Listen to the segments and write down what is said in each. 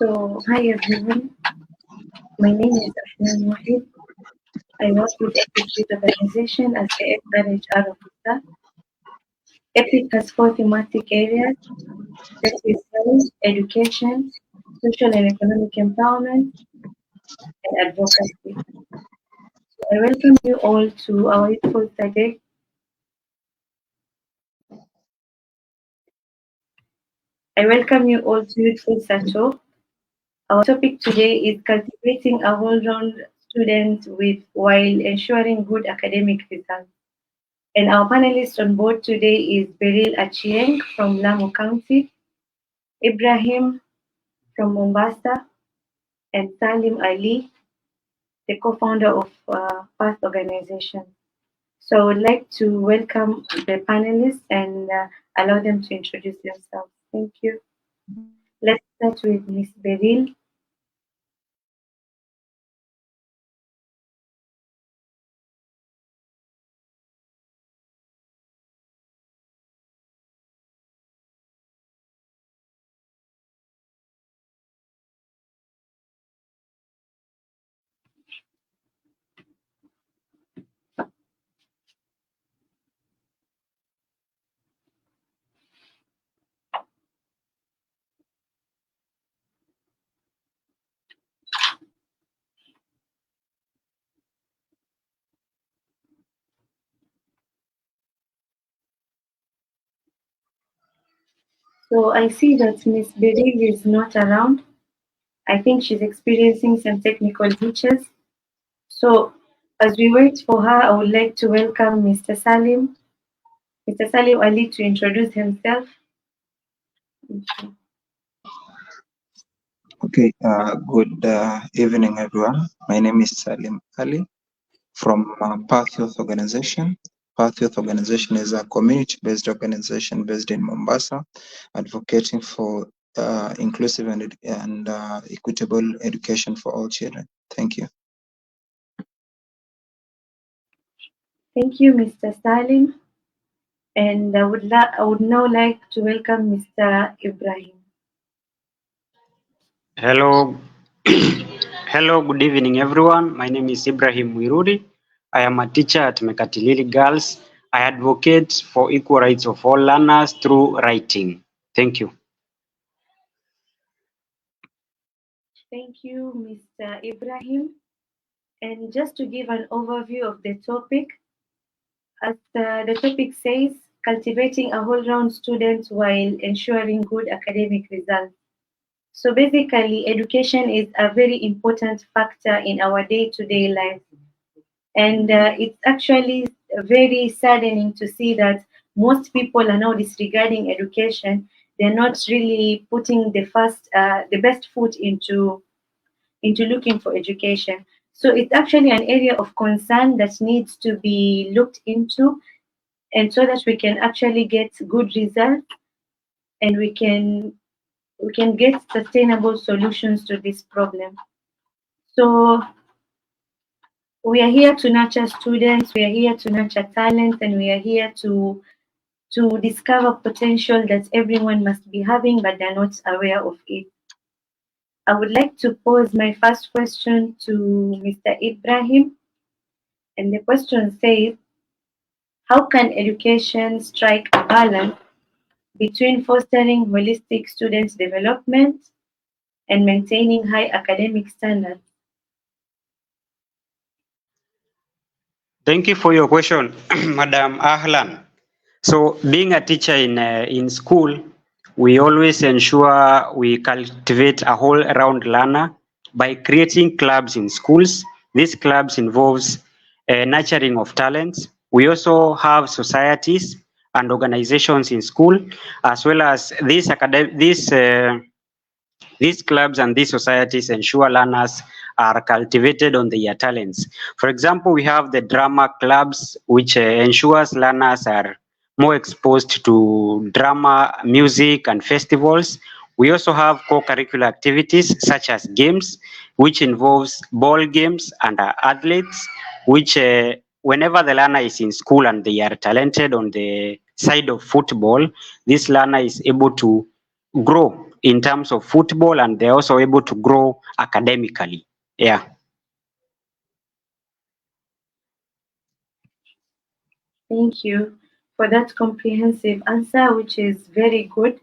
Hi everyone, my name is Ahlan Wahid. I work with Epic Youth Organization as the HR officer. Epic has four thematic areas, that is health, education, social and economic empowerment, and advocacy. I welcome you all to our Youthful Saturday. I welcome you all to Youthful Sato. Our topic today is cultivating a whole-round student while ensuring good academic results. And our panelist on board today is Beryl Achieng from Lamu County, Ibrahim from Mombasa, and Salim Ali, the co-founder of Path Organization. So I would like to welcome the panelists and allow them to introduce themselves. Thank you. Let's start with Ms. Beryl. So I see that Ms. Beryl is not around. I think she's experiencing some technical glitches. So as we wait for her, I would like to welcome Mr. Salim Ali to introduce himself. Okay, good evening, everyone. My name is Salim Ali from Path Youth Organization. Path Youth Organization is a community-based organization based in Mombasa, advocating for inclusive and equitable education for all children. Thank you. Thank you, Mr. Salim. And I would now like to welcome Mr. Ibrahim. Hello. Hello, good evening, everyone. My name is Ibrahim Wirudi. I am a teacher at Mekatilili Girls. I advocate for equal rights of all learners through writing. Thank you. Thank you, Mr. Ibrahim. And just to give an overview of the topic, as the topic says, cultivating a whole-round student while ensuring good academic results. So basically, education is a very important factor in our day-to-day life. And it's actually very saddening to see that most people are now disregarding education. They're not really putting the best foot into looking for education. So it's actually an area of concern that needs to be looked into, and so that we can actually get good results and we can get sustainable solutions to this problem. So we are here to nurture students, we are here to nurture talent, and we are here to discover potential that everyone must be having, but they're not aware of it. I would like to pose my first question to Mr. Ibrahim. And the question says, how can education strike a balance between fostering holistic student development and maintaining high academic standards? Thank you for your question, Madam Ahlan. So being a teacher in school, we always ensure we cultivate a whole round learner by creating clubs in schools. These clubs involves nurturing of talents. We also have societies and organizations in school, as well as these clubs and these societies ensure learners are cultivated on their talents. For example, we have the drama clubs, which ensures learners are more exposed to drama, music, and festivals. We also have co-curricular activities such as games, which involves ball games and athletes, which whenever the learner is in school and they are talented on the side of football, this learner is able to grow in terms of football, and they're also able to grow academically. Yeah. Thank you for that comprehensive answer, which is very good.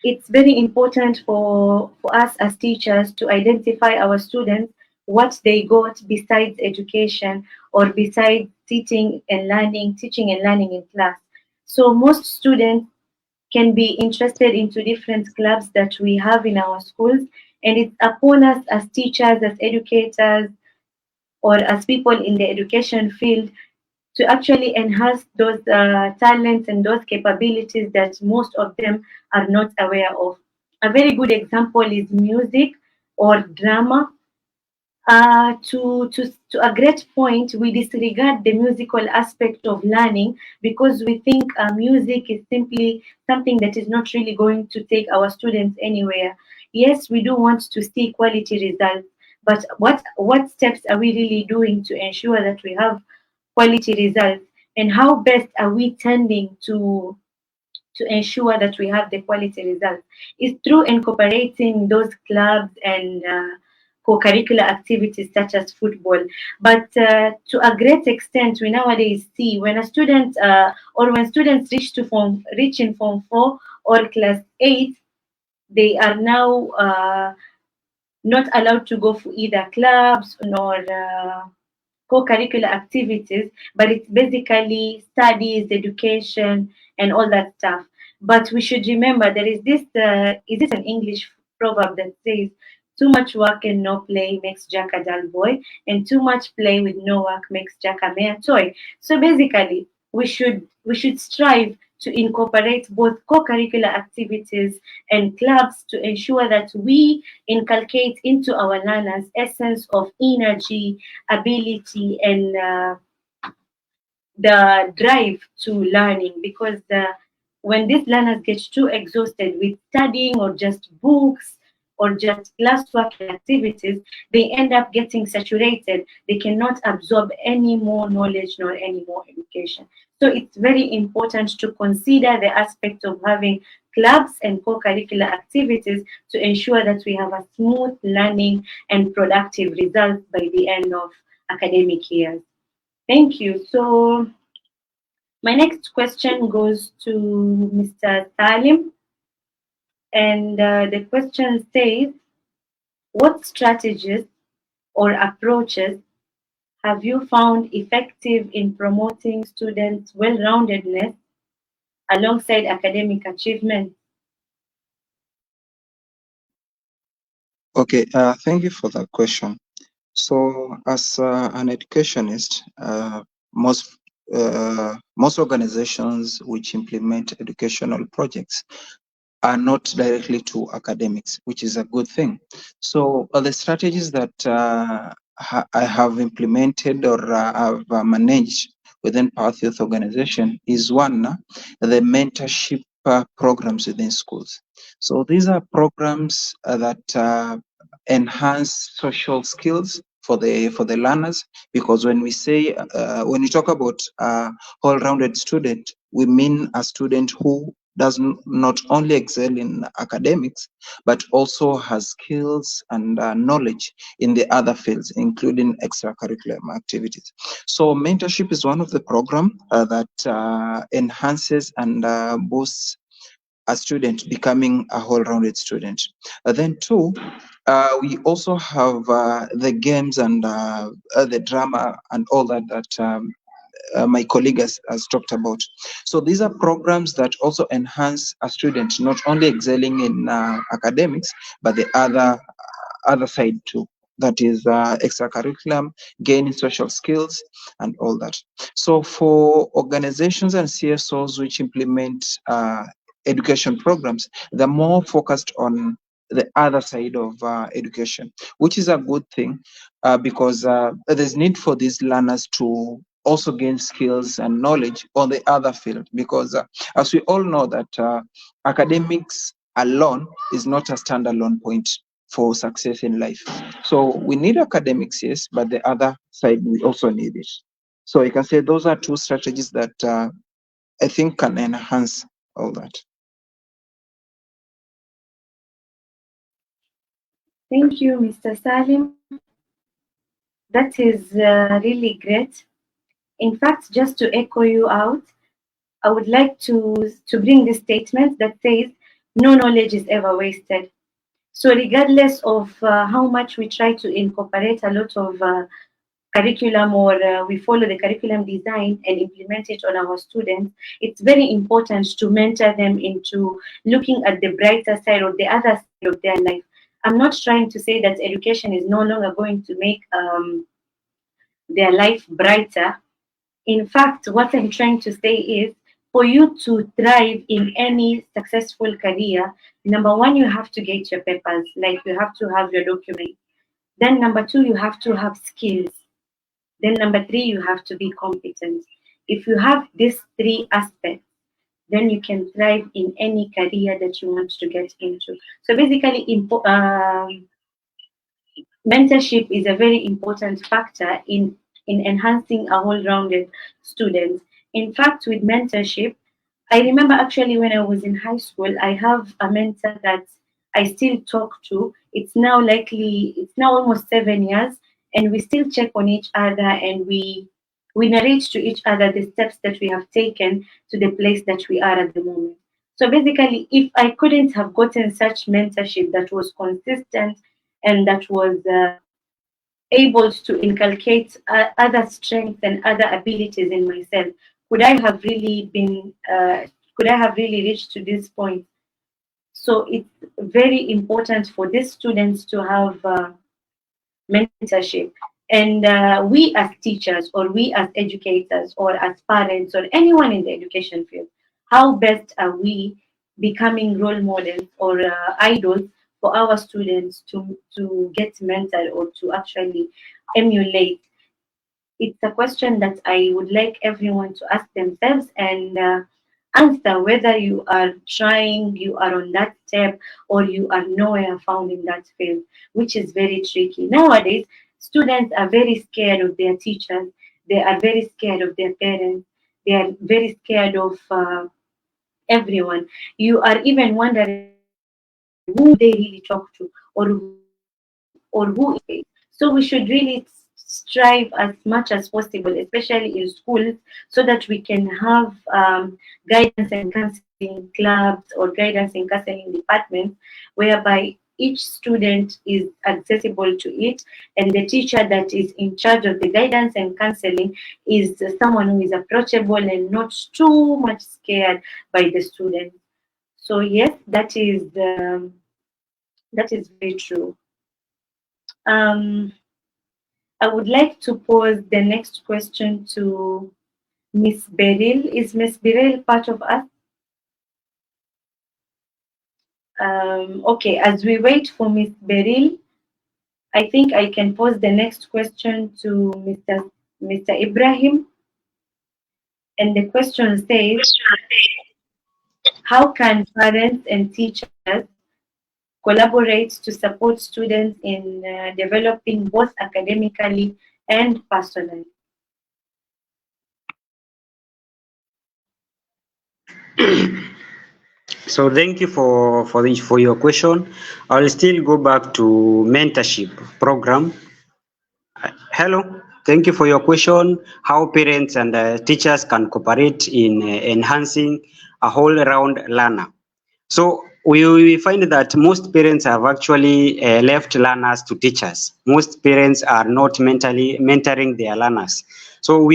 It's very important for us as teachers to identify our students what they got besides education or besides teaching and learning in class. So most students can be interested into different clubs that we have in our schools, and it's upon us as teachers, as educators, or as people in the education field to actually enhance those talents and those capabilities that most of them are not aware of. A very good example is music or drama. To a great point, we disregard the musical aspect of learning because we think music is simply something that is not really going to take our students anywhere. Yes, we do want to see quality results, but what steps are we really doing to ensure that we have quality results, and how best are we tending to ensure that we have the quality results is through incorporating those clubs and co-curricular activities such as football. But to a great extent, we nowadays see when a student or when students reach in form 4 or class 8, they are now not allowed to go for either clubs nor co-curricular activities, but it's basically studies, education, and all that stuff. But we should remember there is is this an English proverb that says, too much work and no play makes Jack a dull boy, and too much play with no work makes Jack a mere toy. So basically, we should strive to incorporate both co-curricular activities and clubs to ensure that we inculcate into our learners essence of energy, ability, and the drive to learning, because when these learners get too exhausted with studying or just books or just classwork and activities, they end up getting saturated. They cannot absorb any more knowledge nor any more education. So it's very important to consider the aspect of having clubs and co-curricular activities to ensure that we have a smooth learning and productive results by the end of academic years. Thank you. So my next question goes to Mr. Salim, and the question says, what strategies or approaches have you found effective in promoting students' well-roundedness alongside academic achievement? Okay, thank you for that question. So, as an educationist, most organizations which implement educational projects are not directly to academics, which is a good thing. So, the strategies that I have implemented or have managed within Path Youth Organization is one, the mentorship programs within schools. So, these are programs that enhance social skills for the learners, because when when we talk about all-rounded student, we mean a student who does not only excel in academics, but also has skills and knowledge in the other fields, including extracurricular activities. So mentorship is one of the programs that enhances and boosts a student becoming a whole-rounded student. Then two, we also have the games and the drama and all that my colleague has talked about. So these are programs that also enhance a student not only excelling in academics, but the other side too. That is extracurriculum, gaining social skills, and all that. So for organizations and CSOs which implement education programs, they're more focused on the other side of education, which is a good thing because there's need for these learners to also gain skills and knowledge on the other field, because as we all know that academics alone is not a standalone point for success in life. So we need academics, yes, but the other side we also need it. So you can say those are two strategies that I think can enhance all that. Thank you, Mr. Salim. That is really great. In fact, just to echo you out, I would like to bring this statement that says, no knowledge is ever wasted. So, regardless of how much we try to incorporate a lot of curriculum or we follow the curriculum design and implement it on our students, it's very important to mentor them into looking at the brighter side or the other side of their life. I'm not trying to say that education is no longer going to make their life brighter. In fact, what I'm trying to say is for you to thrive in any successful career, number one, you have to get your papers, like you have to have your document. Then, number two, you have to have skills. Then, number three, you have to be competent. If you have these three aspects, then you can thrive in any career that you want to get into. So, basically, mentorship is a very important factor in enhancing a whole-rounded student. In fact, with mentorship, I remember actually when I was in high school, I have a mentor that I still talk to. It's now almost 7 years, and we still check on each other and we narrate to each other the steps that we have taken to the place that we are at the moment. So basically, if I couldn't have gotten such mentorship that was consistent and that was able to inculcate other strengths and other abilities in myself, could I have really been, could I have really reached to this point? So it's very important for these students to have mentorship. And we as teachers, or we as educators, or as parents, or anyone in the education field, how best are we becoming role models or idols for our students to get mentored or to actually emulate? It's a question that I would like everyone to ask themselves and answer, whether you are trying, you are on that step, or you are nowhere found in that field, which is very tricky. Nowadays, students are very scared of their teachers, they are very scared of their parents, they are very scared of everyone. You are even wondering who they really talk to or who is. So we should really strive as much as possible, especially in schools, so that we can have guidance and counseling clubs or guidance and counseling departments, whereby each student is accessible to it, and the teacher that is in charge of the guidance and counseling is someone who is approachable and not too much scared by the students. So yes, that is very true. Um, I would like to pose the next question to Miss Beryl. Is Miss Beryl part of us? Okay, as we wait for Miss Beryl, I think I can pose the next question to Mr. Ibrahim. And the question says, how can parents and teachers collaborate to support students in developing both academically and personally? So thank you for your question. I'll still go back to mentorship program. Hello, thank you for your question. How parents and teachers can cooperate in enhancing a whole-round learner. So we find that most parents have actually left learners to teachers. Most parents are not mentally mentoring their learners. So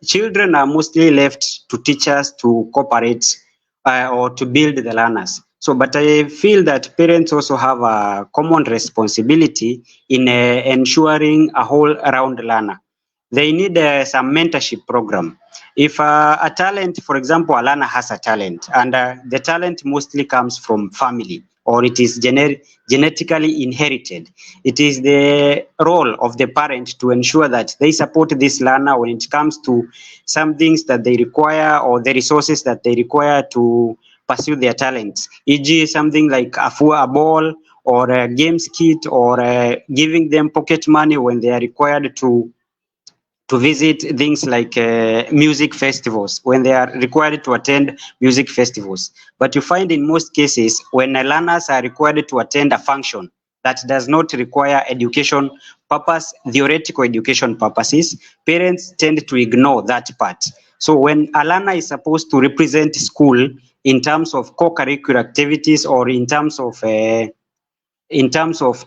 children are mostly left to teachers to cooperate or to build the learners. So, but I feel that parents also have a common responsibility in ensuring a whole-round learner. They need some mentorship program. If a talent, for example, a learner has a talent, and the talent mostly comes from family, or it is genetically inherited, it is the role of the parent to ensure that they support this learner when it comes to some things that they require or the resources that they require to pursue their talents, e.g. something like a ball or a games kit, or giving them pocket money when they are required to visit things like music festivals, when they are required to attend music festivals. But you find in most cases, when learners are required to attend a function, that does not require education purpose, theoretical education purposes, parents tend to ignore that part. So when a learner is supposed to represent school in terms of co-curricular activities or in terms of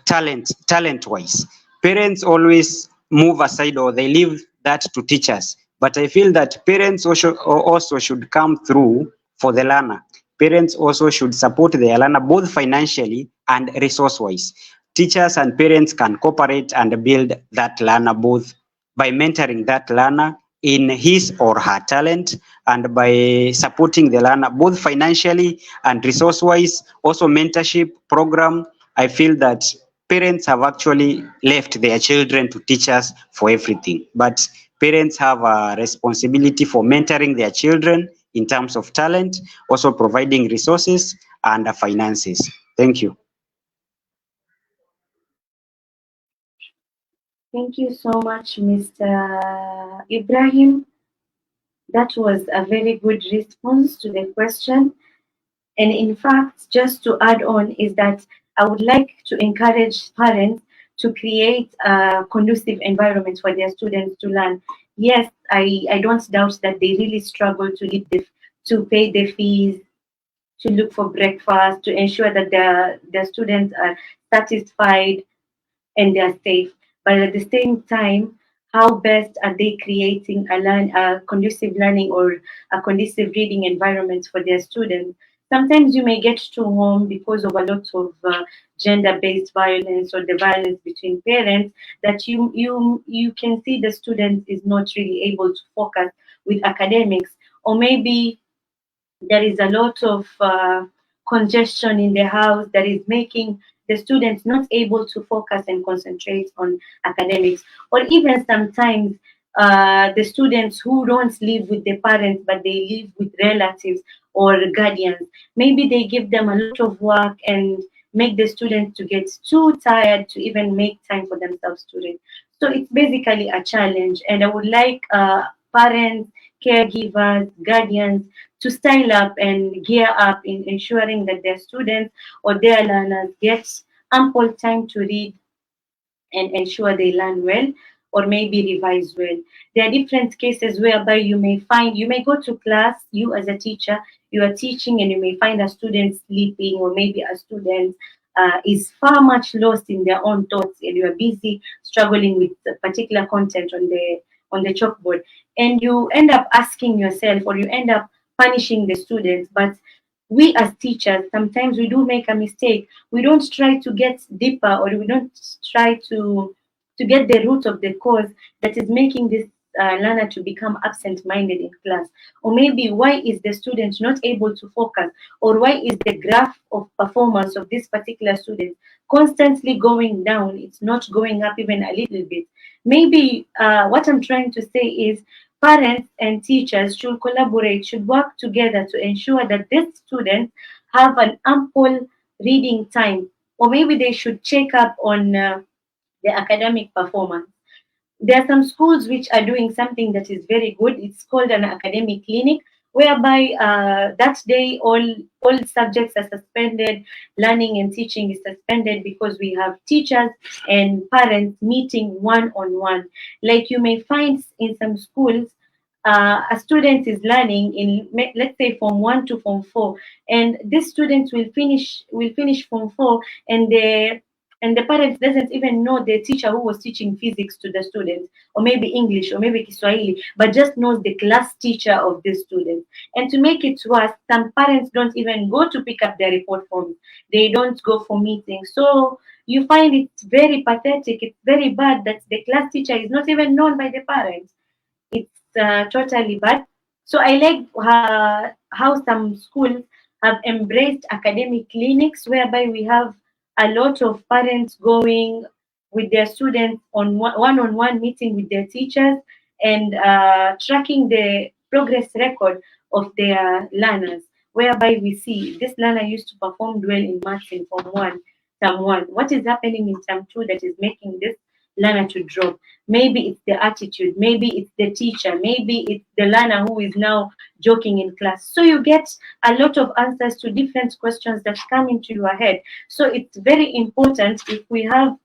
talent wise, parents always move aside or they leave that to teachers. But I feel that parents also should come through for the learner. Parents also should support their learner both financially and resource wise. Teachers and parents can cooperate and build that learner both by mentoring that learner in his or her talent and by supporting the learner both financially and resource wise. Also mentorship program. I feel that parents have actually left their children to teachers for everything, but parents have a responsibility for mentoring their children in terms of talent, also providing resources and finances. Thank you. Thank you so much, Mr. Ibrahim. That was a very good response to the question. And in fact, just to add on, is that I would like to encourage parents to create a conducive environment for their students to learn. Yes, I don't doubt that they really struggle to pay the fees, to look for breakfast, to ensure that their students are satisfied and they're safe. But at the same time, how best are they creating a conducive learning or a conducive reading environment for their students? Sometimes you may get to home because of a lot of gender-based violence or the violence between parents that you can see the student is not really able to focus with academics, or maybe there is a lot of congestion in the house that is making the students not able to focus and concentrate on academics. Or even sometimes the students who don't live with the parents but they live with relatives or guardians, maybe they give them a lot of work and make the students to get too tired to even make time for themselves to read. So it's basically a challenge, and I would like parents, caregivers, guardians to style up and gear up in ensuring that their students or their learners get ample time to read and ensure they learn well or maybe revise well. There are different cases whereby you may go to class, you as a teacher, you are teaching and you may find a student sleeping, or maybe a student is far much lost in their own thoughts and you are busy struggling with a particular content on the chalkboard, and you end up asking yourself or you end up punishing the students. But we as teachers, sometimes we do make a mistake. We don't try to get deeper, or we don't try to get the root of the cause that is making this learner to become absent-minded in class. Or maybe why is the student not able to focus, or why is the graph of performance of this particular student constantly going down? It's not going up even a little bit. Maybe what I'm trying to say is parents and teachers should collaborate, should work together to ensure that these students have an ample reading time, or maybe they should check up on the academic performance. There are some schools which are doing something that is very good. It's called an academic clinic, whereby that day all subjects are suspended, learning and teaching is suspended, because we have teachers and parents meeting one on one. Like you may find in some schools, a student is learning in, let's say, from 1 to form 4, and this student will finish form 4, and the parents doesn't even know the teacher who was teaching physics to the students, or maybe English, or maybe Kiswahili, but just knows the class teacher of the student. And to make it worse, some parents don't even go to pick up their report forms. They don't go for meetings. So you find it's very pathetic. It's very bad that the class teacher is not even known by the parents. It's totally bad. So I like how some schools have embraced academic clinics, whereby we have a lot of parents going with their students on one-on-one meeting with their teachers, and tracking the progress record of their learners, whereby we see this learner used to perform well in maths in form 1, term 1. What is happening in term 2 that is making this learner to drop. Maybe it's the attitude, maybe it's the teacher, maybe it's the learner who is now joking in class. So you get a lot of answers to different questions that come into your head. So it's very important if we have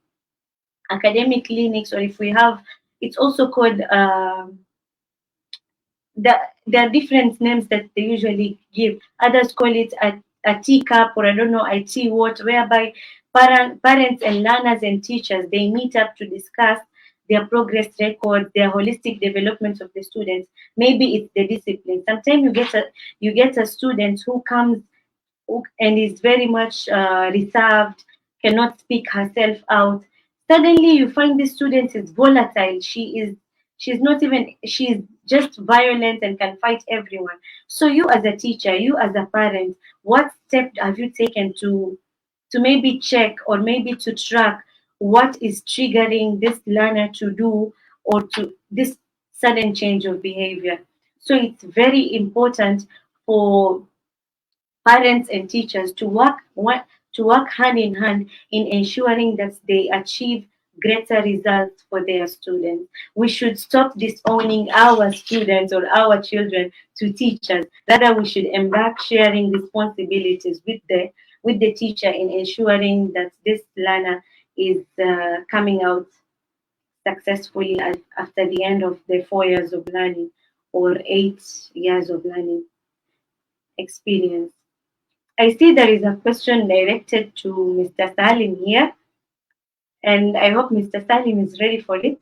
academic clinics, or if we have, it's also called there are different names that they usually give. Others call it a teacup, or I don't know, a tea what, whereby parents and learners and teachers, they meet up to discuss their progress record, their holistic development of the students. Maybe it's the discipline. Sometimes you get a student who comes and is very much reserved, cannot speak herself out. Suddenly, you find this student is volatile. She's not even, she's just violent and can fight everyone. So you as a teacher, you as a parent, what step have you taken to maybe check, or maybe to track what is triggering this learner to do, or to this sudden change of behavior? So it's very important for parents and teachers to work hand in hand in ensuring that they achieve greater results for their students. We should stop disowning our students or our children to teachers. Rather, we should embark sharing responsibilities with the teacher in ensuring that this learner is coming out successfully after the end of the 4 years of learning or 8 years of learning experience. I see there is a question directed to Mr. Salim here, and I hope Mr. Salim is ready for it.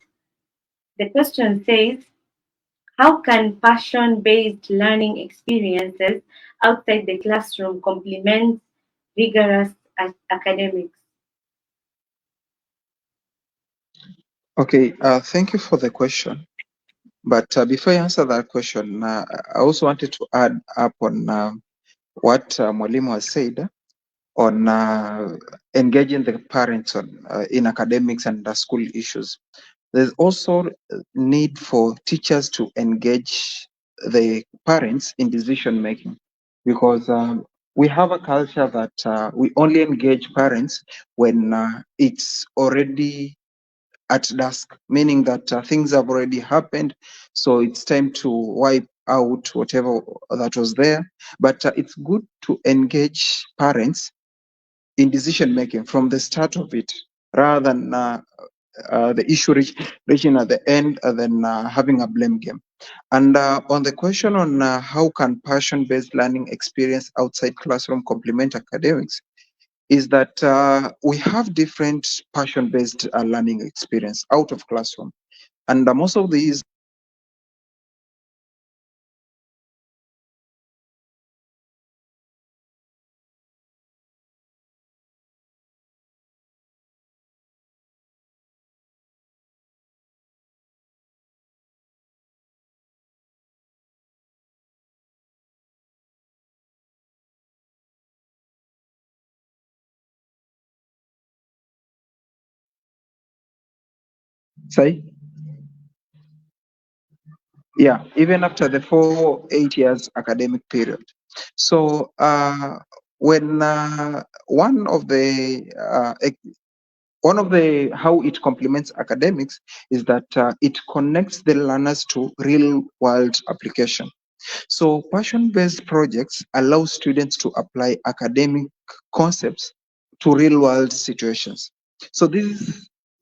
The question says, how can passion-based learning experiences outside the classroom complement rigorous academics? Okay, thank you for the question. But before I answer that question, I also wanted to add up on what Mwalimu has said on engaging the parents in academics and school issues. There's also need for teachers to engage the parents in decision making, because we have a culture that we only engage parents when it's already at dusk, meaning that things have already happened, so it's time to wipe out whatever that was there. But it's good to engage parents in decision making from the start of it, rather than the issue reaching at the end and then having a blame game. And on the question on how can passion-based learning experience outside classroom complement academics, is that we have different passion-based learning experience out of classroom. And most of these say, yeah, even after the 8 years academic period. So when one of the how it complements academics is that it connects the learners to real world application. So passion-based projects allow students to apply academic concepts to real-world situations. So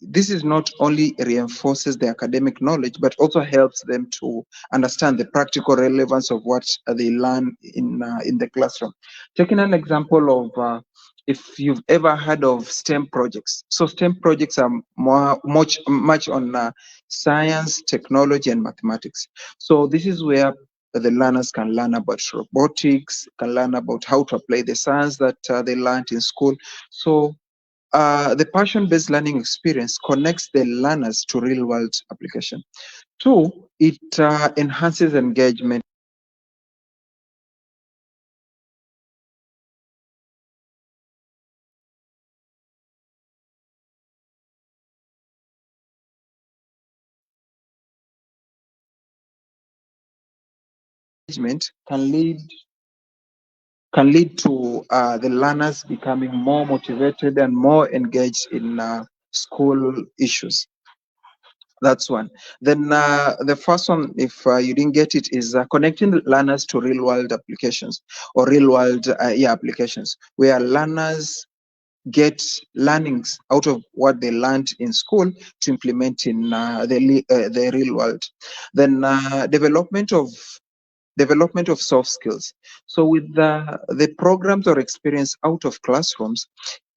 this is not only reinforces the academic knowledge, but also helps them to understand the practical relevance of what they learn in the classroom. Taking an example of if you've ever heard of STEM projects. So STEM projects are much on science, technology, and mathematics. So this is where the learners can learn about robotics, can learn about how to apply the science that they learned in school. So the passion-based learning experience connects the learners to real-world application. Two, it enhances engagement. Engagement can lead to the learners becoming more motivated and more engaged in school issues. That's one. Then the first one, if you didn't get it, is connecting learners to real world applications or real world applications where learners get learnings out of what they learned in school to implement in the real world. Then development of soft skills. So with the programs or experience out of classrooms,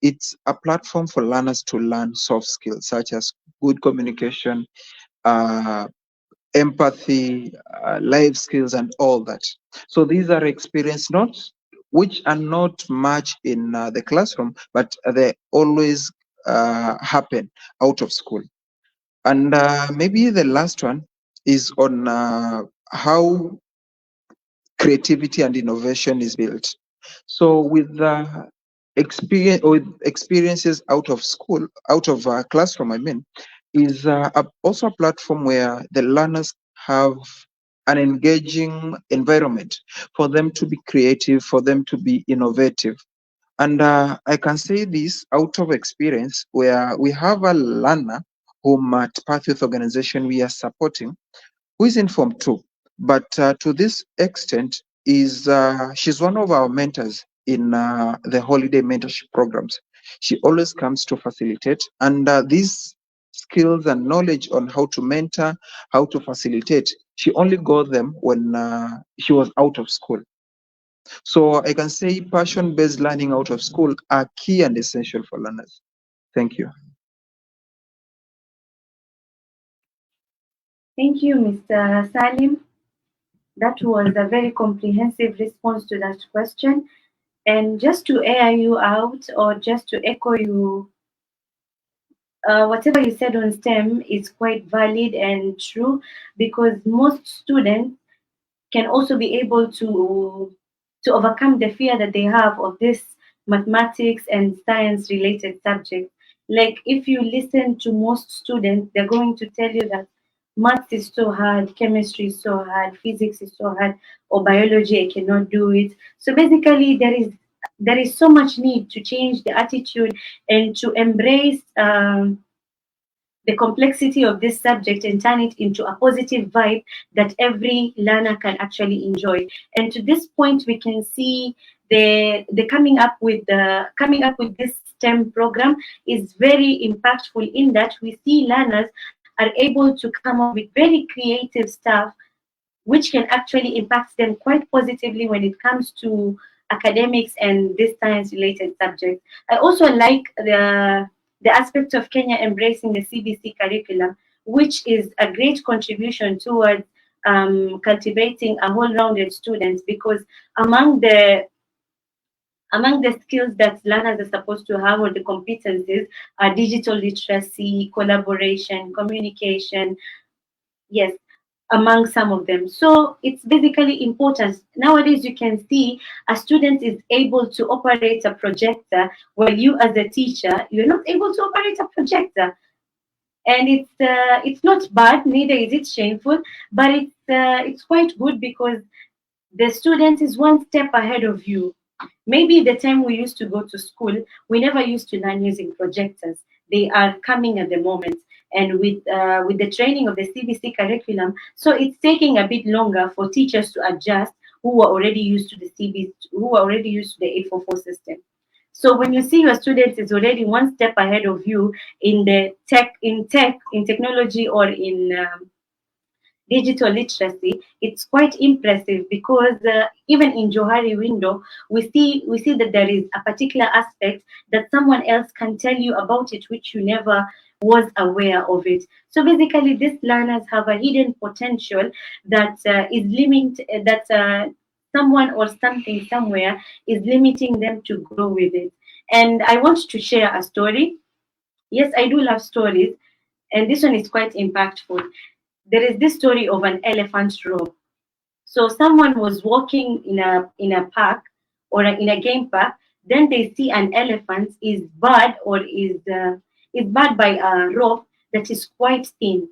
it's a platform for learners to learn soft skills such as good communication, uh, empathy, life skills, and all that. So these are experience notes which are not much in the classroom, but they always happen out of school. And maybe the last one is on how creativity and innovation is built. So with the experiences out of school, out of classroom, I mean, is also a platform where the learners have an engaging environment for them to be creative, for them to be innovative. And I can say this out of experience where we have a learner whom at Path Youth Organization we are supporting who is in Form 2. But to this extent, is she's one of our mentors in the holiday mentorship programs. She always comes to facilitate, and these skills and knowledge on how to mentor, how to facilitate, she only got them when she was out of school. So I can say passion-based learning out of school are key and essential for learners. Thank you. Thank you, Mr. Salim. That was a very comprehensive response to that question. And just to air you out, or just to echo you, whatever you said on STEM is quite valid and true, because most students can also be able to overcome the fear that they have of this mathematics and science related subjects. Like if you listen to most students, they're going to tell you that maths is so hard, chemistry is so hard, physics is so hard, or biology I cannot do it. So basically there is so much need to change the attitude and to embrace the complexity of this subject and turn it into a positive vibe that every learner can actually enjoy. And to this point, we can see the coming up with this STEM program is very impactful in that we see learners are able to come up with very creative stuff which can actually impact them quite positively when it comes to academics and this science related subjects. I also like the aspect of Kenya embracing the CBC curriculum, which is a great contribution towards cultivating a whole-rounded student, because among the among the skills that learners are supposed to have, or the competencies, are digital literacy, collaboration, communication, yes, among some of them. So it's basically important. Nowadays, you can see a student is able to operate a projector, while you, as a teacher, you're not able to operate a projector. And it's not bad, neither is it shameful, but it's quite good because the student is one step ahead of you. Maybe the time we used to go to school, we never used to learn using projectors. They are coming at the moment, and with the training of the CBC curriculum, so it's taking a bit longer for teachers to adjust who are already used to the CBC, who are already used to the 844 system. So when you see your students is already one step ahead of you in the in technology, or in digital literacy, it's quite impressive, because even in Johari window, we see that there is a particular aspect that someone else can tell you about it, which you never was aware of it. So basically, these learners have a hidden potential that is limited, that someone or something somewhere is limiting them to grow with it. And I want to share a story. Yes, I do love stories, and this one is quite impactful. There is this story of an elephant rope. So someone was walking in a park, or in a game park. Then they see an elephant is barred, or is barred by a rope that is quite thin.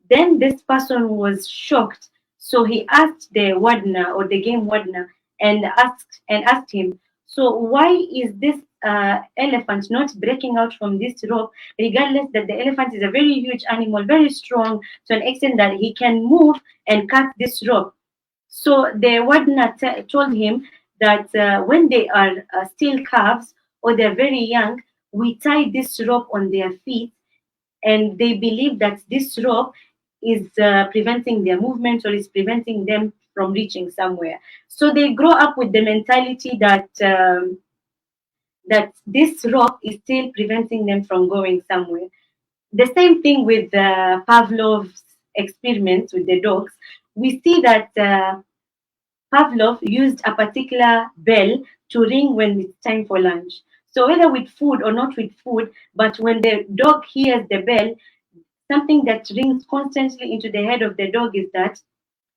Then this person was shocked. So he asked the wardener, or the game wardener, and asked him, "So why is this elephant not breaking out from this rope, regardless that the elephant is a very huge animal, very strong to an extent that he can move and cut this rope. So the wardener told him that when they are still calves or they're very young, we tie this rope on their feet, and they believe that this rope is preventing their movement or is preventing them from reaching somewhere. So they grow up with the mentality that that this rope is still preventing them from going somewhere. The same thing with Pavlov's experiments with the dogs. We see that Pavlov used a particular bell to ring when it's time for lunch. So whether with food or not with food, but when the dog hears the bell, something that rings constantly into the head of the dog is that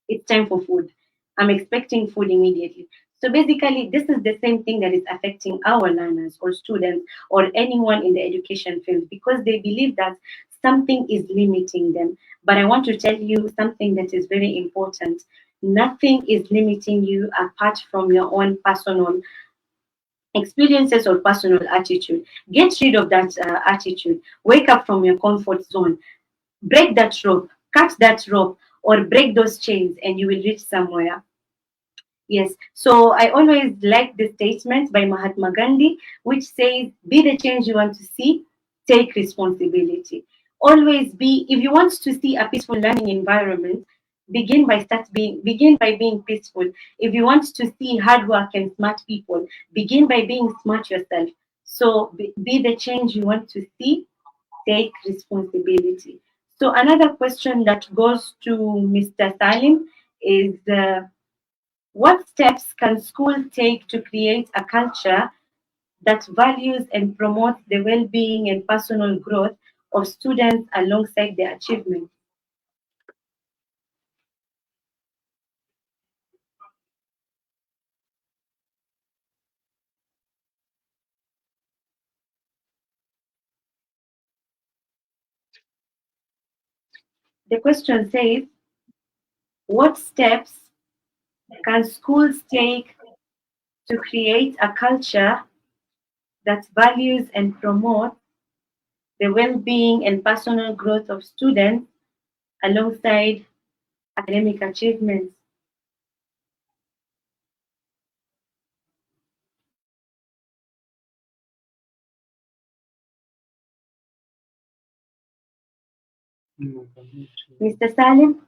it's time for food. I'm expecting food immediately. So basically, this is the same thing that is affecting our learners or students or anyone in the education field, because they believe that something is limiting them. But I want to tell you something that is very important. Nothing is limiting you apart from your own personal experiences or personal attitude. Get rid of that attitude. Wake up from your comfort zone. Break that rope, cut that rope, or break those chains, and you will reach somewhere. Yes. So I always like the statement by Mahatma Gandhi, which says, be the change you want to see, take responsibility. Always be, if you want to see a peaceful learning environment, begin by being peaceful. If you want to see hard work and smart people, begin by being smart yourself. So be the change you want to see, take responsibility. So another question that goes to Mr. Salim is what steps can school take to create a culture that values and promotes the well-being and personal growth of students alongside their achievements? The question says, what steps can schools take to create a culture that values and promotes the well-being and personal growth of students alongside academic achievements? Mr. Salim?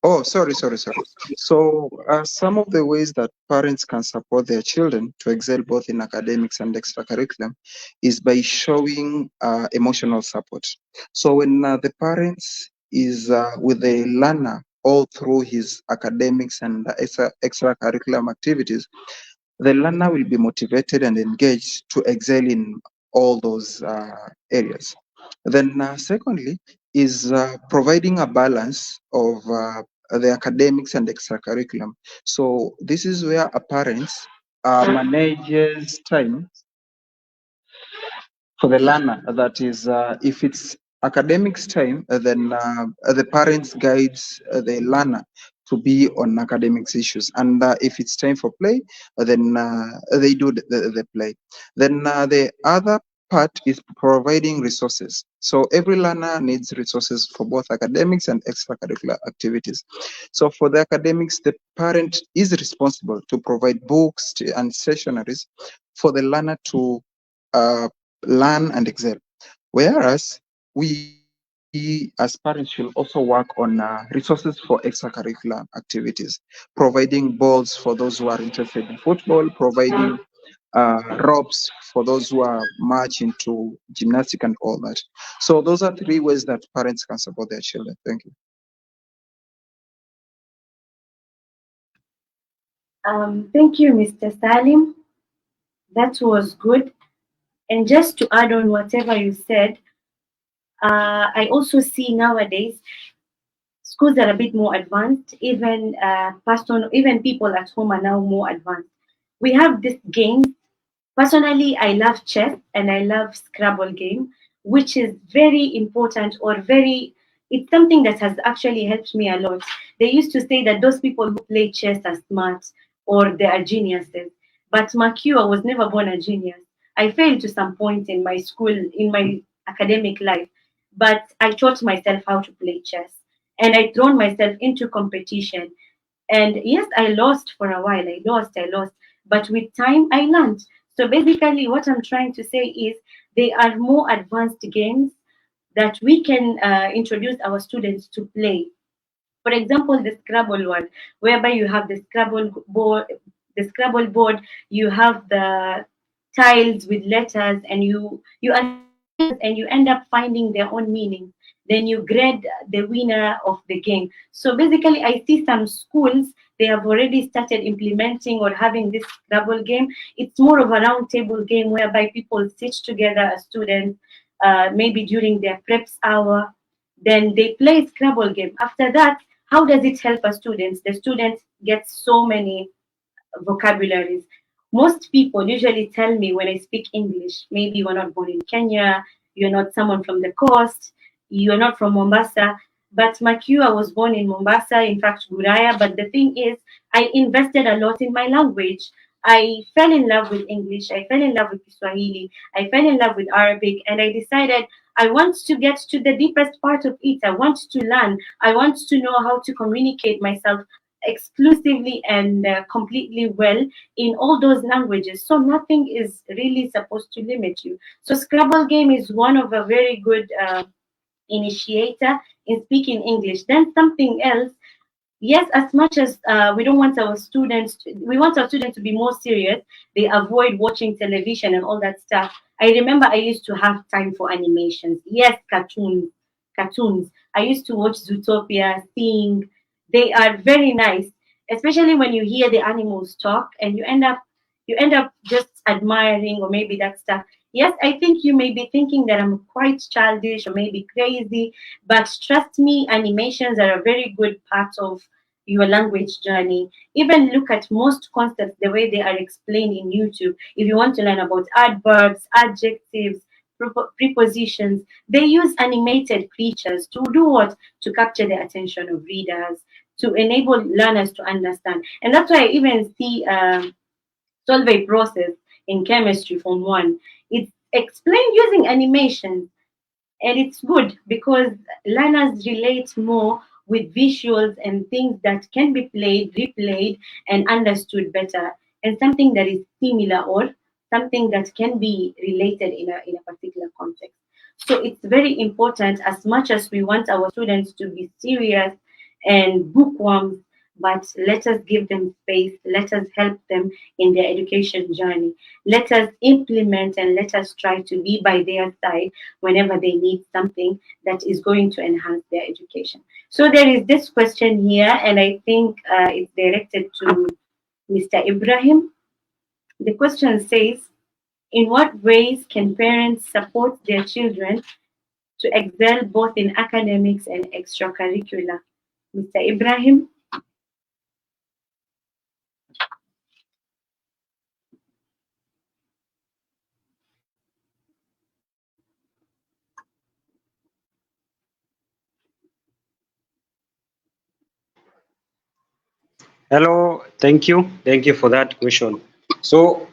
Oh, sorry. So, some of the ways that parents can support their children to excel both in academics and extracurriculum is by showing emotional support. So, when the parents is with the learner all through his academics and extracurriculum activities, the learner will be motivated and engaged to excel in all those areas. Then, secondly, is providing a balance of the academics and extracurriculum. So, this is where a parent manages time for the learner. That is, if it's academics time, then the parents guides the learner to be on academics issues. And if it's time for play, then they do the play. Then the other part is providing resources. So every learner needs resources for both academics and extracurricular activities. So for the academics, the parent is responsible to provide books and stationaries for the learner to learn and excel. Whereas we as parents should also work on resources for extracurricular activities, providing balls for those who are interested in football, providing ropes for those who are much into gymnastic and all that. So those are three ways that parents can support their children. Thank you. Thank you, Mr. Salim. That was good. And just to add on whatever you said, I also see nowadays schools are a bit more advanced. Even people at home are now more advanced. We have this game. Personally, I love chess and I love Scrabble game, which is very important or very. It's something that has actually helped me a lot. They used to say that those people who play chess are smart or they are geniuses. But Makio, I was never born a genius. I failed to some point in my school, in my academic life, but I taught myself how to play chess, and I thrown myself into competition. And yes, I lost for a while. I lost. But with time, I learned. So basically, what I'm trying to say is they are more advanced games that we can introduce our students to play. For example, the Scrabble one, whereby you have the Scrabble board, you have the tiles with letters, and you assign letters, and you end up finding their own meaning. Then you grade the winner of the game. So basically, I see some schools, they have already started implementing or having this Scrabble game. It's more of a round table game whereby people sit together as students, maybe during their preps hour, then they play Scrabble game. After that, how does it help a student? The student gets so many vocabularies. Most people usually tell me when I speak English, maybe you are not born in Kenya, you're not someone from the coast, you're not from Mombasa. But Makiu, I was born in Mombasa, in fact, Guraya. But the thing is, I invested a lot in my language. I fell in love with English. I fell in love with Kiswahili. I fell in love with Arabic. And I decided I want to get to the deepest part of it. I want to learn. I want to know how to communicate myself exclusively and completely well in all those languages. So nothing is really supposed to limit you. So Scrabble game is one of a very good initiator in speaking English. Then something else. Yes, as much as we don't want our students, we want our students to be more serious. They avoid watching television and all that stuff. I remember I used to have time for animations. Yes, cartoons. I used to watch Zootopia, Sing. They are very nice, especially when you hear the animals talk, and you end up just admiring or maybe that stuff. Yes, I think you may be thinking that I'm quite childish or maybe crazy, but trust me, animations are a very good part of your language journey. Even look at most concepts the way they are explained in YouTube. If you want to learn about adverbs, adjectives, prepositions, they use animated creatures to do what? To capture the attention of readers, to enable learners to understand. And that's why I even see solve process in chemistry from one. It's explained using animation, and it's good because learners relate more with visuals and things that can be played, replayed, and understood better, and something that is similar or something that can be related in a particular context. So it's very important, as much as we want our students to be serious and bookworms, but let us give them space, let us help them in their education journey. Let us implement and let us try to be by their side whenever they need something that is going to enhance their education. So there is this question here, and I think it's directed to Mr. Ibrahim. The question says, in what ways can parents support their children to excel both in academics and extracurricular? Mr. Ibrahim? Hello, thank you. Thank you for that question. So,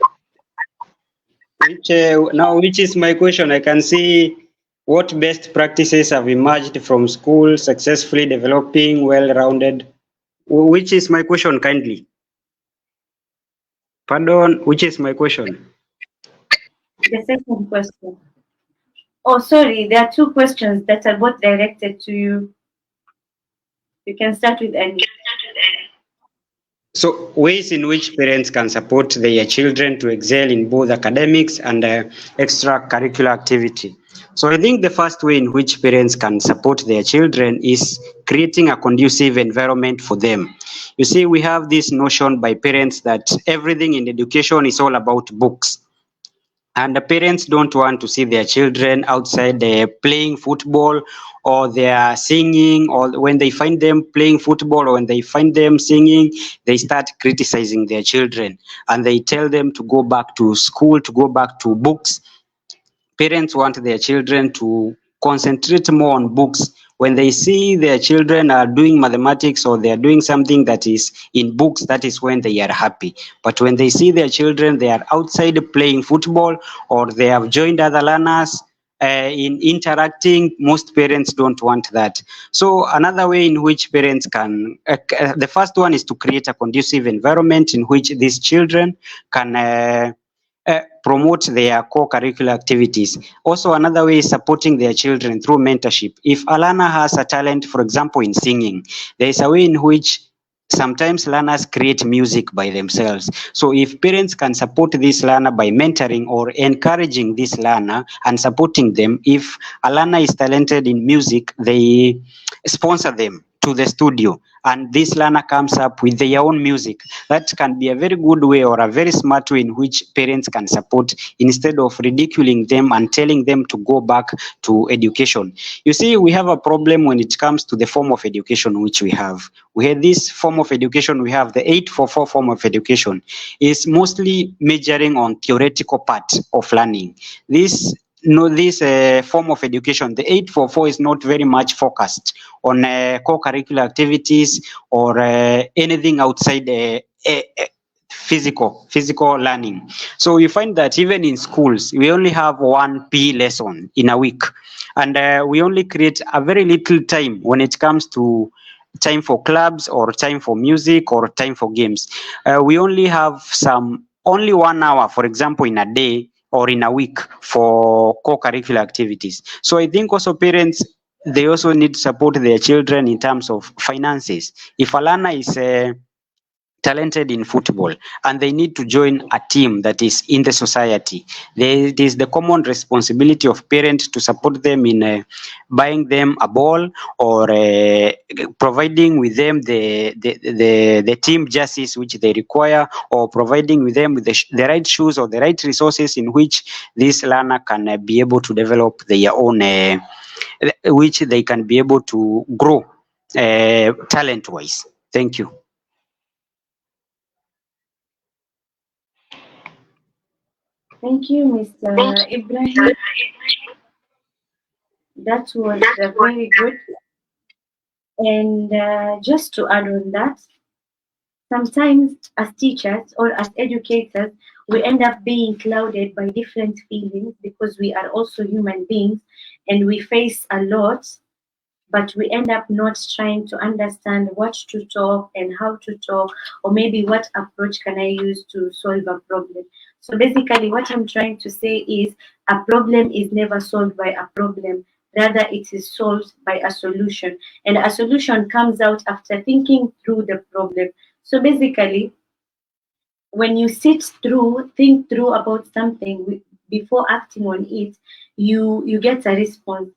which is my question? I can see what best practices have emerged from school successfully developing well-rounded. Which is my question, kindly? Pardon, which is my question? The second question. Oh, sorry, there are two questions that are both directed to you. You can start with any. So, ways in which parents can support their children to excel in both academics and extracurricular activity. So, I think the first way in which parents can support their children is creating a conducive environment for them. You see, we have this notion by parents that everything in education is all about books. And the parents don't want to see their children outside playing football, or they are singing, or when they find them playing football or when they find them singing, they start criticizing their children and they tell them to go back to school, to go back to books. Parents want their children to concentrate more on books When they see their children are doing mathematics or they are doing something that is in books, that is when they are happy. But when they see their children, they are outside playing football or they have joined other learners in interacting, most parents don't want that. So another way in which parents can, the first one is to create a conducive environment in which these children can promote their co-curricular activities. Also, another way is supporting their children through mentorship. If a learner has a talent, for example, in singing, there is a way in which sometimes learners create music by themselves. So if parents can support this learner by mentoring or encouraging this learner and supporting them, if a learner is talented in music, they sponsor them to the studio and this learner comes up with their own music. That can be a very good way or a very smart way in which parents can support instead of ridiculing them and telling them to go back to education. You see, we have a problem when it comes to the form of education which we have. We have this form of education, we have the 844 form of education is mostly majoring on theoretical part of learning. This form of education, the 844 is not very much focused on co-curricular activities or anything outside physical learning. So you find that even in schools, we only have one PE lesson in a week, and we only create a very little time when it comes to time for clubs or time for music or time for games. We only have only 1 hour, for example, in a day or in a week for co-curricular activities. So I think also parents, they also need to support their children in terms of finances. If a learner is talented in football and they need to join a team that is in the society, it is the common responsibility of parents to support them in buying them a ball or providing with them the team jerseys which they require, or providing with them with the right shoes or the right resources in which this learner can be able to develop their own which they can be able to grow talent wise. Thank you. Thank you, Mr. Ibrahim. That was very good. And just to add on that, sometimes as teachers or as educators, we end up being clouded by different feelings because we are also human beings and we face a lot, but we end up not trying to understand what to talk and how to talk, or maybe what approach can I use to solve a problem. So basically, what I'm trying to say is a problem is never solved by a problem. Rather, it is solved by a solution. And a solution comes out after thinking through the problem. So basically, when you think through about something before acting on it, you get a response.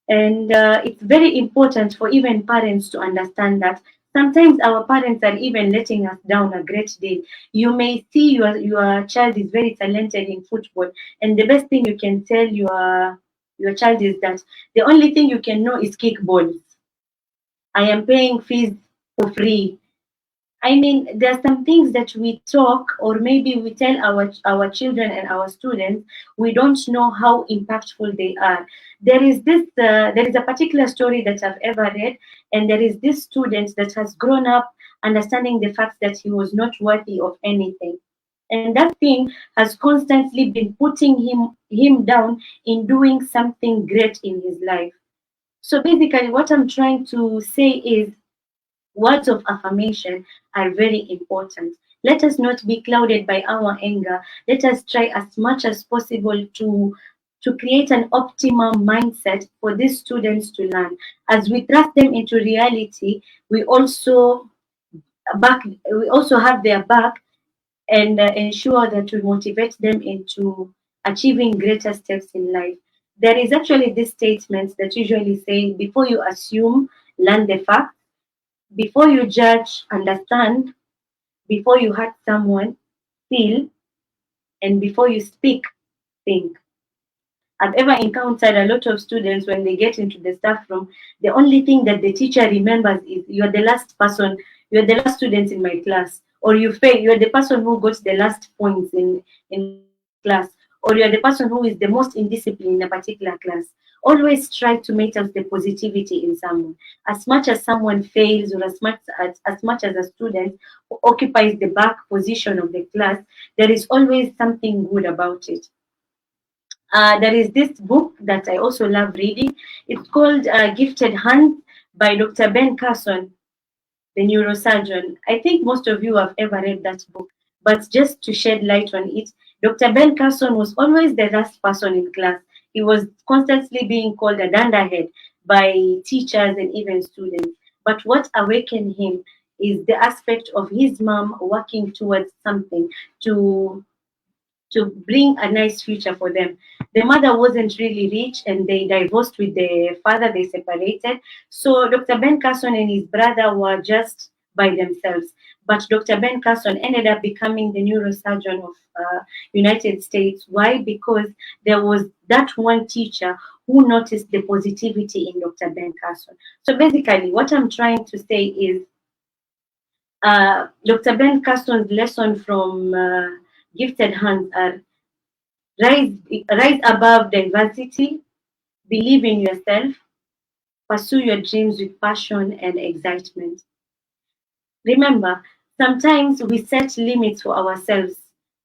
And it's very important for even parents to understand that sometimes our parents are even letting us down a great deal. You may see your child is very talented in football, and the best thing you can tell your child is that the only thing you can know is kick balls. I am paying fees for free. I mean, there are some things that we talk, or maybe we tell our children and our students, we don't know how impactful they are. There is a particular story that I've ever read, and there is this student that has grown up understanding the fact that he was not worthy of anything, and that thing has constantly been putting him down in doing something great in his life. So basically, what I'm trying to say is words of affirmation are very important. Let us not be clouded by our anger. Let us try as much as possible to create an optimal mindset for these students to learn. As we thrust them into reality, we also have their back and ensure that we motivate them into achieving greater steps in life. There is actually this statement that usually say, before you assume, learn the facts. Before you judge, understand. Before you hurt someone, feel. And before you speak, think. I've ever encountered a lot of students when they get into the staff room, the only thing that the teacher remembers is you're the last student in my class, or you fail, you're the person who got the last points in class, or you're the person who is the most indisciplined in a particular class. Always try to maintain the positivity in someone. As much as someone fails, or as much as a student who occupies the back position of the class, there is always something good about it. There is this book that I also love reading. It's called Gifted Hands by Dr. Ben Carson, the neurosurgeon. I think most of you have ever read that book, but just to shed light on it, Dr. Ben Carson was always the last person in class. He was constantly being called a dunderhead by teachers and even students. But what awakened him is the aspect of his mom working towards something to bring a nice future for them. The mother wasn't really rich and they divorced with the father, they separated. So Dr. Ben Carson and his brother were just by themselves. But Dr. Ben Carson ended up becoming the neurosurgeon of United States. Why? Because there was that one teacher who noticed the positivity in Dr. Ben Carson. So basically, what I'm trying to say is Dr. Ben Carson's lesson from Gifted Hands are rise above diversity, believe in yourself, pursue your dreams with passion and excitement. Remember, sometimes we set limits for ourselves,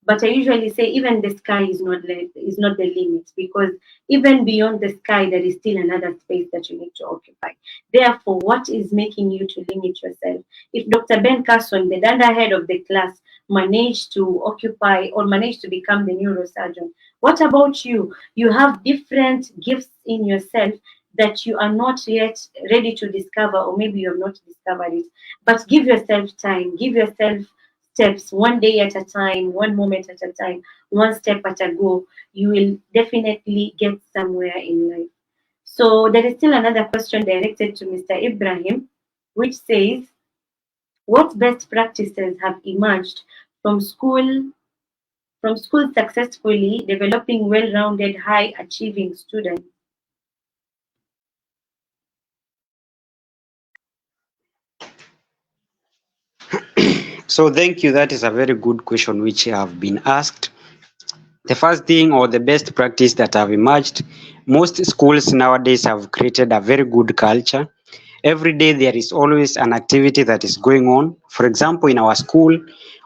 but I usually say even the sky is not the limit, because even beyond the sky there is still another space that you need to occupy. Therefore, what is making you to limit yourself? If Dr. Ben Carson, the underhead of the class, managed to occupy or managed to become the neurosurgeon, what about you? You have different gifts in yourself that you are not yet ready to discover, or maybe you have not discovered it. But give yourself time, give yourself steps, one day at a time, one moment at a time, one step at a go. You will definitely get somewhere in life. So there is still another question directed to Mr. Ibrahim, which says, what best practices have emerged from school successfully developing well-rounded, high-achieving students? So thank you. That is a very good question which I have been asked. The first thing or the best practice that have emerged, most schools nowadays have created a very good culture. Every day there is always an activity that is going on. For example, in our school,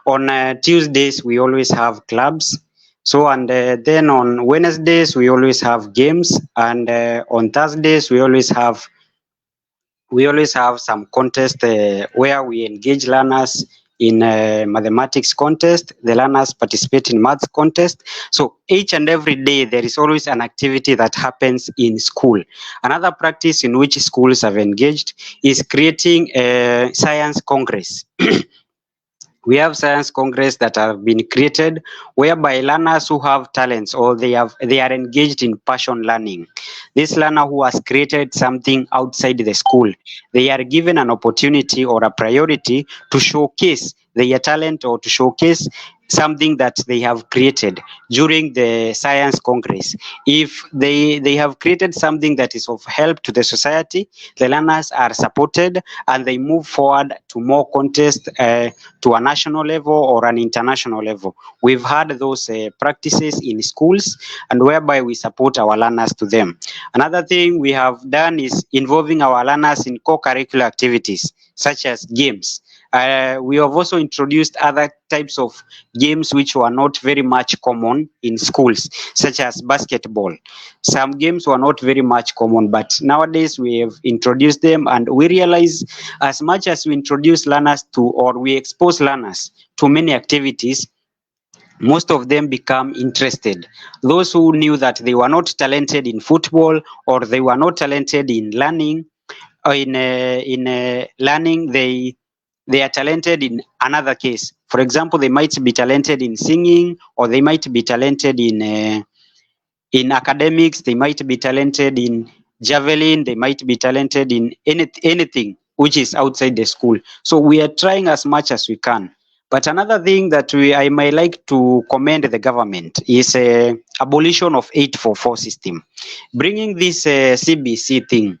on Tuesdays we always have clubs. So and then on Wednesdays we always have games, and on Thursdays we always have some contest where we engage learners in mathematics contest. The learners participate in maths contest. So each and every day there is always an activity that happens in school. Another practice in which schools have engaged is creating a science congress. We have science congress that have been created whereby learners who have talents or they are engaged in passion learning. This learner who has created something outside the school, they are given an opportunity or a priority to showcase their talent or to showcase something that they have created during the science congress. If they have created something that is of help to the society, the learners are supported and they move forward to more contests to a national level or an international level. We've had those practices in schools, and whereby we support our learners to them. Another thing we have done is involving our learners in co-curricular activities such as games. We have also introduced other types of games which were not very much common in schools, such as basketball. Some games were not very much common, but nowadays we have introduced them, and we realize as much as we introduce learners to, or we expose learners to many activities, most of them become interested. Those who knew that they were not talented in football or they were not talented in learning, or in learning, they are talented in another case. For example, they might be talented in singing, or they might be talented in academics, they might be talented in javelin, they might be talented in anything which is outside the school. So we are trying as much as we can. But another thing that I might like to commend the government is abolition of 844 system. Bringing this CBC thing,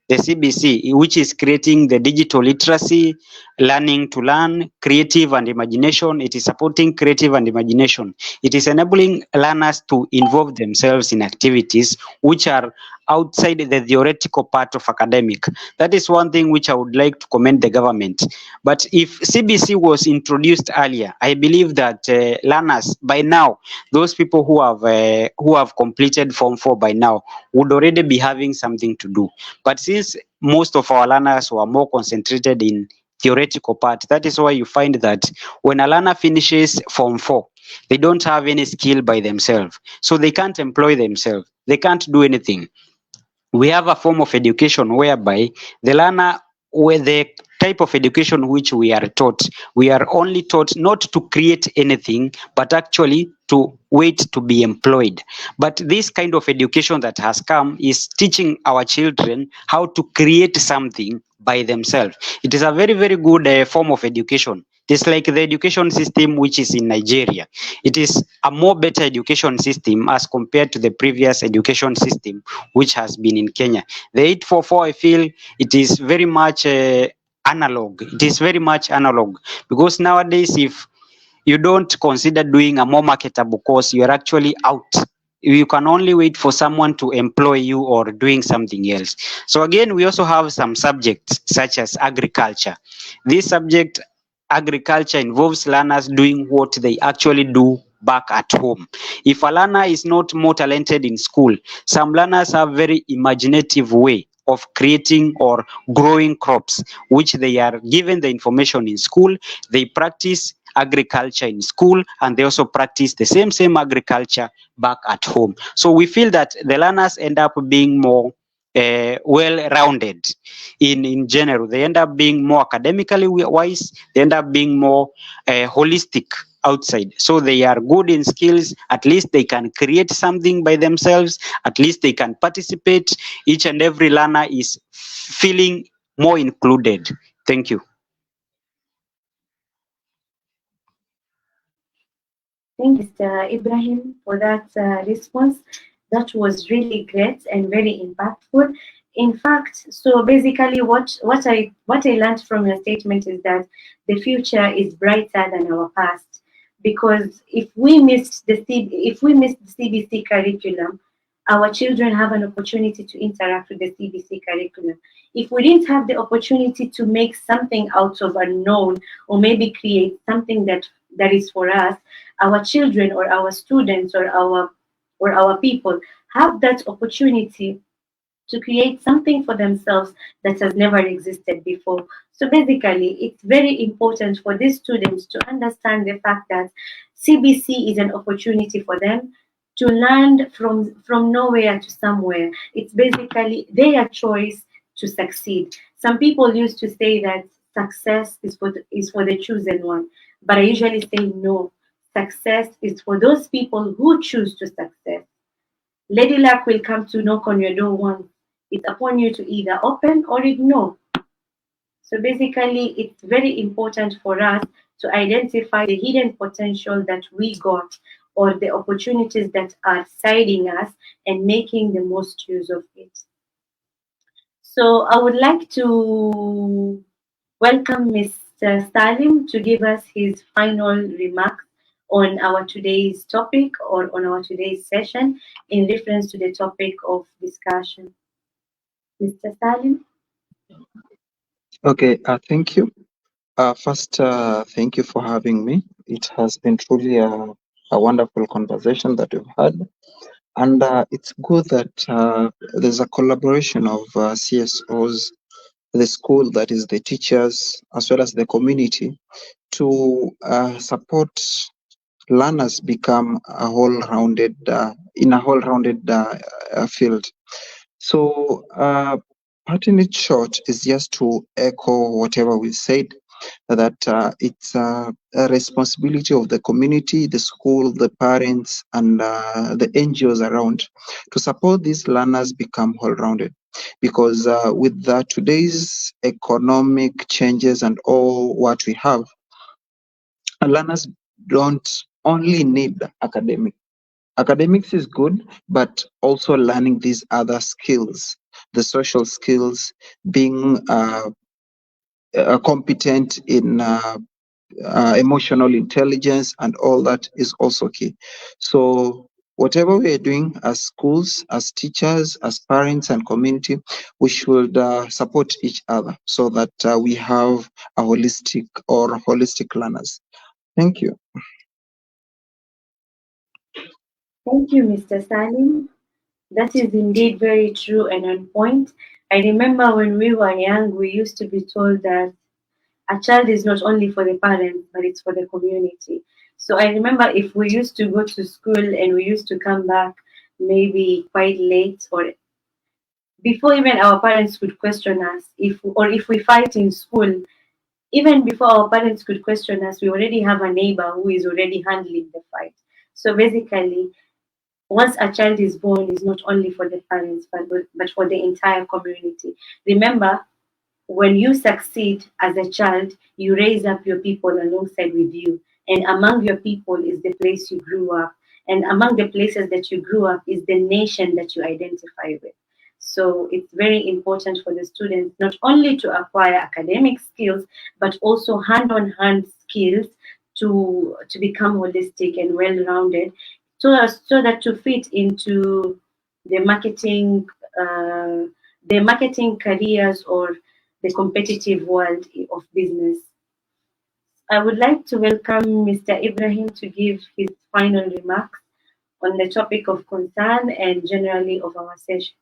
the CBC, which is creating the digital literacy, learning to learn, creative and imagination. It is supporting creative and imagination. It is enabling learners to involve themselves in activities which are outside the theoretical part of academic. That is one thing which I would like to commend the government. But if CBC was introduced earlier, I believe that learners by now, those people who have completed Form 4 by now, would already be having something to do. But since most of our learners were more concentrated in theoretical part, that is why you find that when a learner finishes Form 4, they don't have any skill by themselves, so they can't employ themselves, they can't do anything. We have a form of education whereby the learner, with the type of education which we are only taught not to create anything, but actually to wait to be employed. But this kind of education that has come is teaching our children how to create something by themselves. It is a very, very good form of education. It's like the education system which is in Nigeria. It is a more better education system as compared to the previous education system which has been in Kenya. The 844, I feel it is very much analog. It is very much analog, because nowadays, if you don't consider doing a more marketable course, you are actually out. You can only wait for someone to employ you or doing something else. So again, we also have some subjects such as agriculture. This subject, agriculture, involves learners doing what they actually do back at home. If a learner is not more talented in school, some learners have very imaginative way of creating or growing crops, which they are given the information in school. They practice agriculture in school, and they also practice the same agriculture back at home. So we feel that the learners end up being more well-rounded in general. They end up being more academically wise. They end up being more holistic outside. So they are good in skills. At least they can create something by themselves. At least they can participate. Each and every learner is feeling more included. Thank you. Thank you, Mr. Ibrahim, for that response. That was really great and very impactful. In fact, so basically, what I learned from your statement is that the future is brighter than our past. Because if we missed the CBC curriculum, our children have an opportunity to interact with the CBC curriculum. If we didn't have the opportunity to make something out of unknown, or maybe create something that is for us, our children or our students or our people have that opportunity to create something for themselves that has never existed before. So basically, it's very important for these students to understand the fact that CBC is an opportunity for them to learn from nowhere to somewhere. It's basically their choice to succeed. Some people used to say that success is for the chosen one, but I usually say no. Success is for those people who choose to success. Lady Luck will come to knock on your door once. It's upon you to either open or ignore. So basically, it's very important for us to identify the hidden potential that we got, or the opportunities that are siding us, and making the most use of it. So I would like to welcome Mr. Salim to give us his final remarks on our today's topic, or on our today's session, in reference to the topic of discussion. Mr. Salim? Okay, thank you. First, thank you for having me. It has been truly a wonderful conversation that we've had. And it's good that there's a collaboration of CSOs, the school, that is the teachers, as well as the community, to support learners become a whole-rounded in a whole-rounded field. So, part in it short is just to echo whatever we said, that it's a responsibility of the community, the school, the parents, and the NGOs around to support these learners become whole-rounded. Because with today's economic changes and all what we have, learners don't only need academics is good, but also learning these other skills, the social skills, being competent in emotional intelligence, and all that is also key. So Whatever we are doing as schools, as teachers, as parents and community, we should support each other so that we have a holistic learners. Thank you. Thank you, Mr. Salim. That is indeed very true and on point. I remember when we were young, we used to be told that a child is not only for the parents, but it's for the community. So I remember if we used to go to school and we used to come back maybe quite late or before even our parents could question us, if we fight in school, even before our parents could question us, we already have a neighbor who is already handling the fight. So basically, once a child is born, is not only for the parents, but for the entire community. Remember, when you succeed as a child, you raise up your people alongside with you. And among your people is the place you grew up. And among the places that you grew up is the nation that you identify with. So it's very important for the students not only to acquire academic skills, but also hand-on-hand skills to become holistic and well-rounded, so that to fit into the marketing uh, the marketing careers or the competitive world of business. I would like to welcome Mr. Ibrahim to give his final remarks on the topic of concern and generally of our session.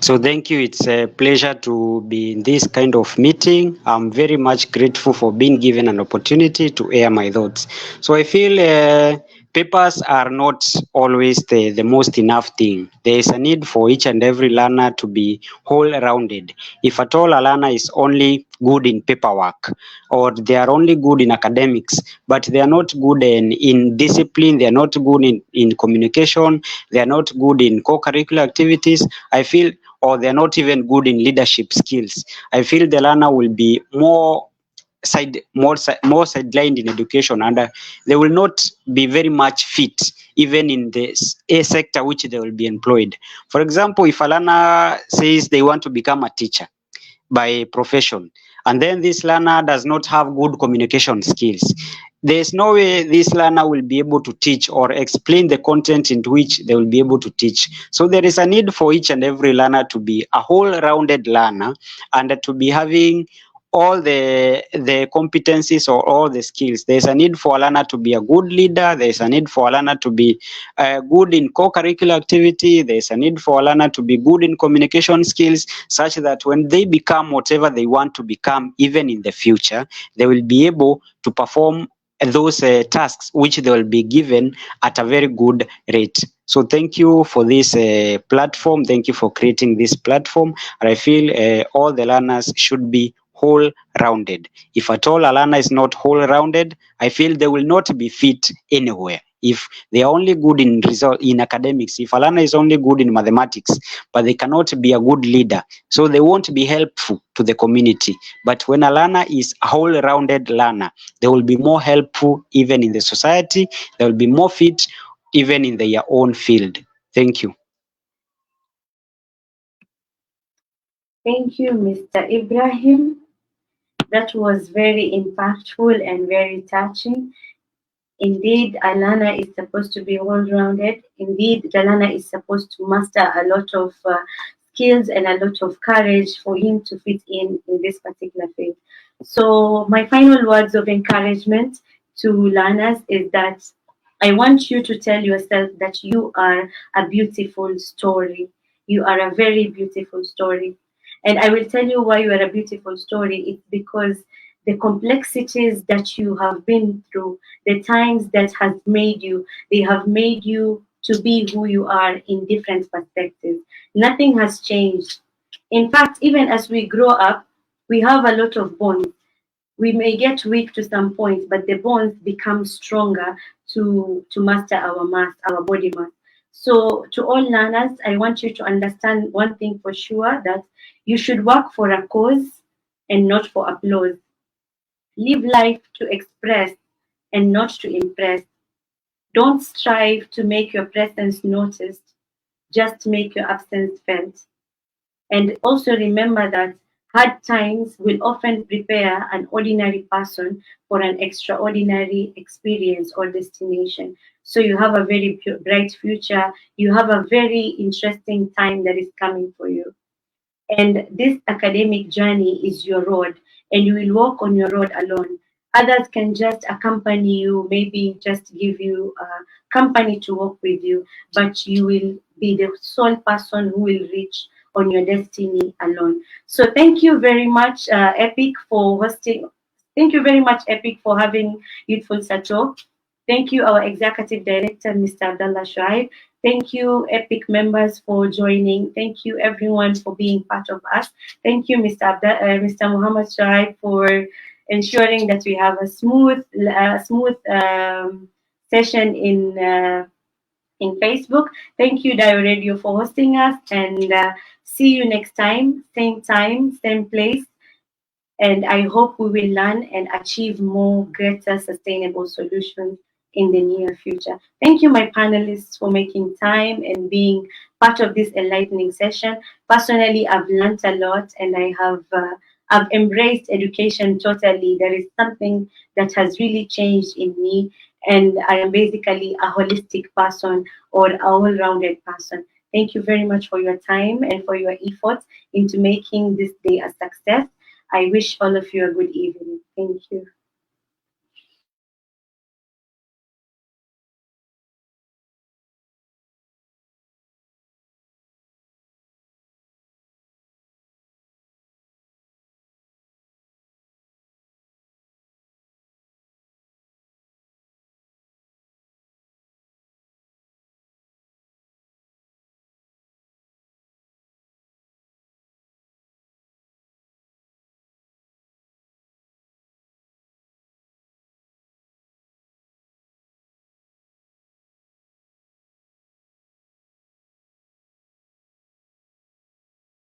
So thank you. It's a pleasure to be in this kind of meeting. I'm very much grateful for being given an opportunity to air my thoughts. So I feel papers are not always the most enough thing. There is a need for each and every learner to be whole-rounded. If at all a learner is only good in paperwork or they are only good in academics, but they are not good in discipline, they are not good in communication, they are not good in co-curricular activities, I feel, or they're not even good in leadership skills, I feel the learner will be more sidelined in education, and they will not be very much fit even in the a sector which they will be employed. For example, if a learner says they want to become a teacher by profession, and then this learner does not have good communication skills, there's no way this learner will be able to teach or explain the content into which they will be able to teach. So there is a need for each and every learner to be a whole-rounded learner and to be having all the competencies or all the skills. There's a need for a learner to be a good leader. There's a need for a learner to be good in co-curricular activity. There's a need for a learner to be good in communication skills, such that when they become whatever they want to become, even in the future, they will be able to perform those tasks which they will be given at a very good rate. So thank you for this platform. Thank you for creating this platform. And I feel all the learners should be whole-rounded. If at all a learner is not whole-rounded, I feel they will not be fit anywhere. If they are only good in academics, if a learner is only good in mathematics, but they cannot be a good leader, so they won't be helpful to the community. But when a learner is a whole-rounded learner, they will be more helpful even in the society. They will be more fit even in their own field. Thank you. Thank you, Mr. Ibrahim. That was very impactful and very touching. Indeed, a learner is supposed to be well-rounded. Indeed, the learner is supposed to master a lot of skills and a lot of courage for him to fit in this particular field. So my final words of encouragement to learners is that I want you to tell yourself that you are a beautiful story. You are a very beautiful story. And I will tell you why you are a beautiful story. It's because the complexities that you have been through, the times that has made you, they have made you to be who you are in different perspectives. Nothing has changed. In fact, even as we grow up, we have a lot of bonds. We may get weak to some point, but the bonds become stronger to master our body mass. So to all learners, I want you to understand one thing for sure, that you should work for a cause and not for applause. Live life to express and not to impress. Don't strive to make your presence noticed, just make your absence felt. And also remember that Hard times will often prepare an ordinary person for an extraordinary experience or destination. So you have a very bright future. You have a very interesting time that is coming for you. And this academic journey is your road, and you will walk on your road alone. Others can just accompany you, maybe just give you a company to walk with you, but you will be the sole person who will reach on your destiny alone. So thank you very much, Epic, for hosting. Thank you very much, Epic, for having Youthful Sato. Thank you, our Executive Director, Mr. Abdullah Shuaib. Thank you, EPIC members, for joining. Thank you, everyone, for being part of us. Thank you, Mr. Muhammad Shuaib, for ensuring that we have a smooth session in Facebook. Thank you, Dayo Radio, for hosting us, and see you next time, same place. And I hope we will learn and achieve more greater sustainable solutions in the near future. Thank you, my panelists, for making time and being part of this enlightening session. Personally, I've learned a lot, and I've embraced education totally. There is something that has really changed in me, and I am basically a holistic person or a all-rounded person. Thank you very much for your time and for your efforts into making this day a success. I wish all of you a good evening. Thank you.